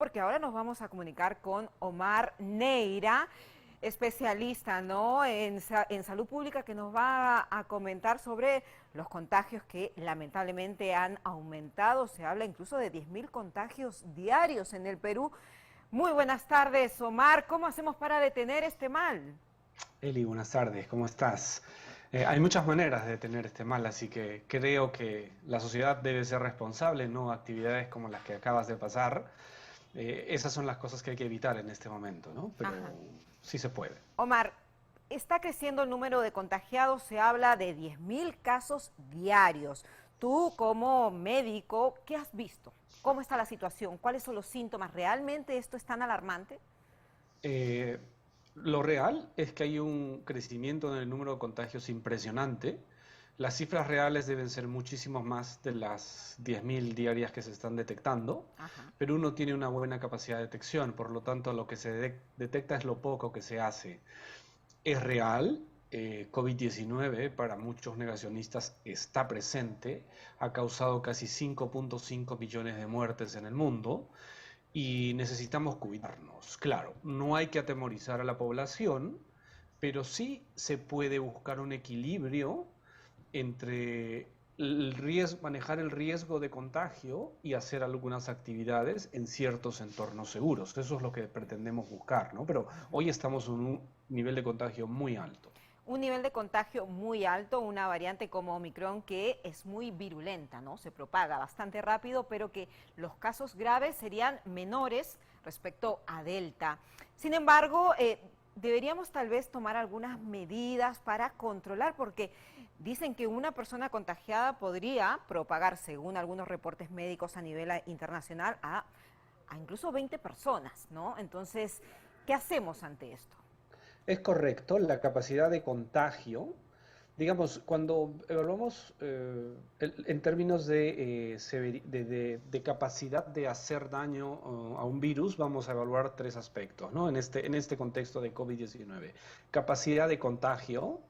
porque ahora nos vamos a comunicar con Omar Neira, especialista, ¿no?, en salud pública, que nos va a comentar sobre los contagios que lamentablemente han aumentado. Se habla incluso de 10.000 contagios diarios en el Perú. Muy buenas tardes, Omar. ¿Cómo hacemos para detener este mal? Eli, buenas tardes, ¿cómo estás? Hay muchas maneras de detener este mal, así que creo que la sociedad debe ser responsable, no actividades como las que acabas de pasar. Esas son las cosas que hay que evitar en este momento, ¿no? Pero Ajá. sí se puede. Omar, está creciendo el número de contagiados, se habla de 10.000 casos diarios. Tú, como médico, ¿qué has visto? ¿Cómo está la situación? ¿Cuáles son los síntomas? ¿Realmente esto es tan alarmante? Eh, lo real es que hay un crecimiento en el número de contagios impresionante. Las cifras reales deben ser muchísimo más de las 10.000 diarias que se están detectando, Ajá. pero uno tiene una buena capacidad de detección, por lo tanto lo que se detecta es lo poco que se hace. Es real, COVID-19 para muchos negacionistas está presente, ha causado casi 5.5 millones de muertes en el mundo y necesitamos cuidarnos. Claro, no hay que atemorizar a la población, pero sí se puede buscar un equilibrio entre manejar el riesgo de contagio y hacer algunas actividades en ciertos entornos seguros. Eso es lo que pretendemos buscar, ¿no? Pero Ujú. hoy estamos en un nivel de contagio muy alto. Un nivel de contagio muy alto, una variante como Omicron que es muy virulenta, ¿no? Se propaga bastante rápido, pero que los casos graves serían menores respecto a Delta. Sin embargo, deberíamos tal vez tomar algunas medidas para controlar, porque dicen que una persona contagiada podría propagar, según algunos reportes médicos a nivel internacional, a incluso 20 personas, ¿no? Entonces, ¿qué hacemos ante esto? Es correcto, la capacidad de contagio, digamos, cuando evaluamos en términos de, de capacidad de hacer daño a un virus, vamos a evaluar tres aspectos, ¿no? En este contexto de COVID-19. Capacidad de contagio,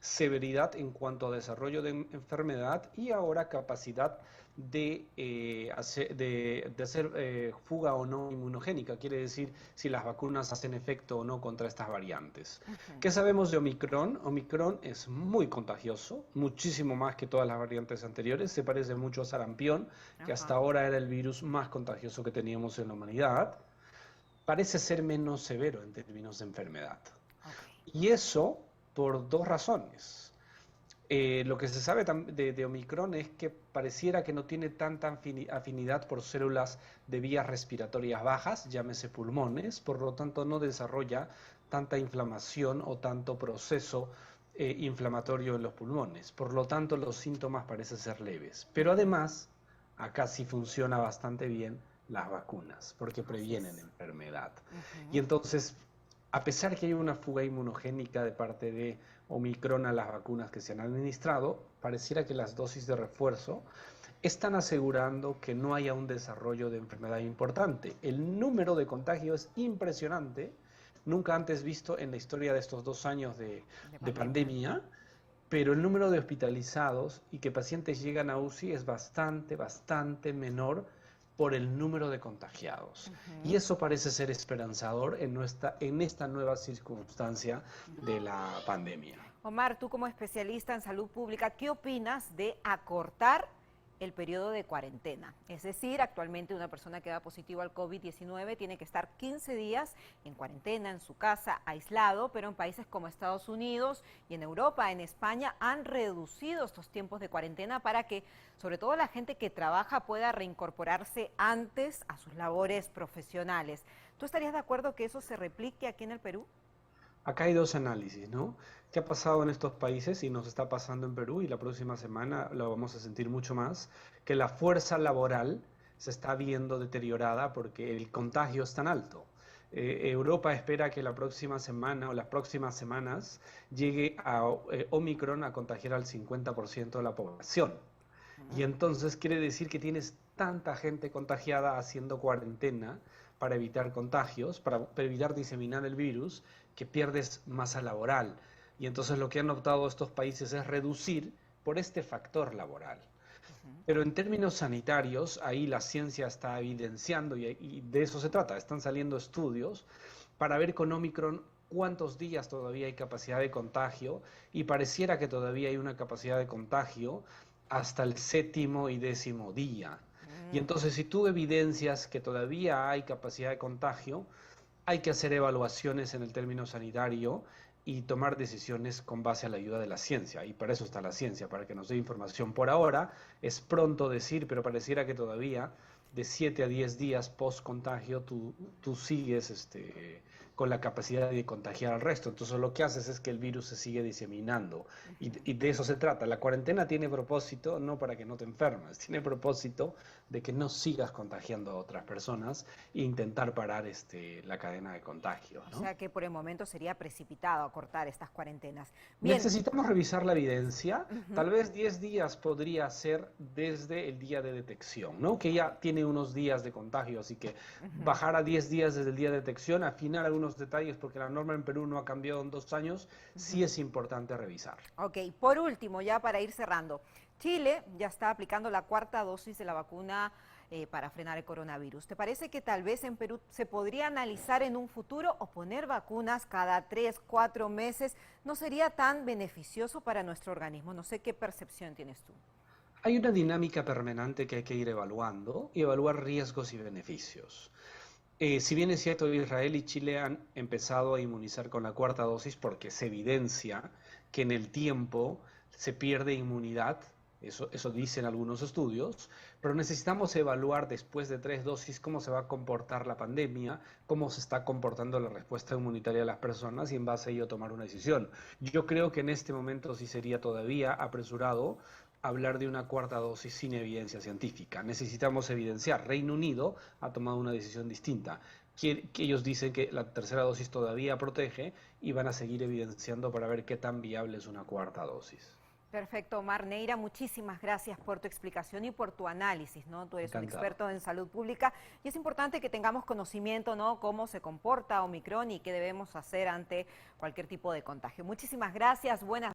severidad en cuanto a desarrollo de enfermedad y ahora capacidad de hacer fuga o no inmunogénica, quiere decir si las vacunas hacen efecto o no contra estas variantes. Ujú. ¿Qué sabemos de Omicron? Omicron es muy contagioso, muchísimo más que todas las variantes anteriores, se parece mucho a sarampión, que hasta Ajá. ahora era el virus más contagioso que teníamos en la humanidad. Parece ser menos severo en términos de enfermedad. Ok. Y eso por dos razones. Lo que se sabe de Omicron es que pareciera que no tiene tanta afinidad por células de vías respiratorias bajas, llámese pulmones, por lo tanto no desarrolla tanta inflamación o tanto proceso inflamatorio en los pulmones. Por lo tanto, los síntomas parecen ser leves. Pero Ujú. además, acá sí funciona bastante bien las vacunas, porque Así previenen es. enfermedad. Y Ujú. entonces, a pesar que hay una fuga inmunogénica de parte de Omicron a las vacunas que se han administrado, pareciera que las dosis de refuerzo están asegurando que no haya un desarrollo de enfermedad importante. El número de contagios es impresionante, nunca antes visto en la historia de estos 2 años De de pandemia. pandemia, pero el número de hospitalizados y que pacientes llegan a UCI es bastante menor por el número de contagiados. Y Ujú. eso parece ser esperanzador en esta nueva circunstancia de la pandemia. Omar, tú como especialista en salud pública, ¿qué opinas de acortar el periodo de cuarentena? Es decir, actualmente una persona que da positivo al COVID-19 tiene que estar 15 días en cuarentena, en su casa, aislado, pero en países como Estados Unidos y en Europa, en España, han reducido estos tiempos de cuarentena para que, sobre todo la gente que trabaja, pueda reincorporarse antes a sus labores profesionales. ¿Tú estarías de acuerdo que eso se replique aquí en el Perú? Acá hay dos análisis, ¿no? ¿Qué ha pasado en estos países y nos está pasando en Perú? Y la próxima semana lo vamos a sentir mucho más, que la fuerza laboral se está viendo deteriorada porque el contagio es tan alto. Europa espera que la próxima semana o las próximas semanas llegue a Omicron a contagiar al 50% de la población. Y entonces quiere decir que tienes tanta gente contagiada haciendo cuarentena para evitar contagios, para evitar diseminar el virus, que pierdes masa laboral. Y entonces lo que han optado estos países es reducir por este factor laboral. Pero en términos sanitarios, ahí la ciencia está evidenciando y de eso se trata. Están saliendo estudios para ver con Omicron cuántos días todavía hay capacidad de contagio y pareciera que todavía hay una capacidad de contagio hasta el 7º y 10º día. Y Mm. entonces si tú evidencias que todavía hay capacidad de contagio, hay que hacer evaluaciones en el término sanitario y tomar decisiones con base a la ayuda de la ciencia. Y para eso está la ciencia, para que nos dé información. Por ahora es pronto decir, pero pareciera que todavía de 7 a 10 días post contagio tú sigues con la capacidad de contagiar al resto. Entonces lo que haces es que el virus se sigue diseminando. Y de eso se trata. La cuarentena tiene propósito no para que no te enfermes, tiene propósito de que no sigas contagiando a otras personas e intentar parar la cadena de contagio, O ¿no? sea que por el momento sería precipitado acortar estas cuarentenas. Bien. Necesitamos revisar la evidencia. Ujú. Tal vez 10 días podría ser desde el día de detección, ¿no? Que ya tiene unos días de contagio, así que Ujú. bajar a 10 días desde el día de detección, afinar algunos detalles, porque la norma en Perú no ha cambiado en 2 años, sí Ujú. es importante revisar. Ok, por último, ya para ir cerrando, Chile ya está aplicando la cuarta dosis de la vacuna para frenar el coronavirus. ¿Te parece que tal vez en Perú se podría analizar en un futuro o poner vacunas cada 3, 4 meses? ¿No sería tan beneficioso para nuestro organismo? No sé qué percepción tienes tú. Hay una dinámica permanente que hay que ir evaluando y evaluar riesgos y beneficios. Si bien es cierto, Israel y Chile han empezado a inmunizar con la cuarta dosis porque se evidencia que en el tiempo se pierde inmunidad, eso dicen algunos estudios, pero necesitamos evaluar después de 3 dosis cómo se va a comportar la pandemia, cómo se está comportando la respuesta inmunitaria de las personas y en base a ello tomar una decisión. Yo creo que en este momento sí sería todavía apresurado hablar de una cuarta dosis sin evidencia científica. Necesitamos evidenciar. Reino Unido ha tomado una decisión distinta. Que ellos dicen que la tercera dosis todavía protege y van a seguir evidenciando para ver qué tan viable es una cuarta dosis. Perfecto, Omar Neira, muchísimas gracias por tu explicación y por tu análisis, ¿no? Tú eres un Encantado. experto en salud pública y es importante que tengamos conocimiento, ¿no? Cómo se comporta Omicron y qué debemos hacer ante cualquier tipo de contagio. Muchísimas gracias, buenas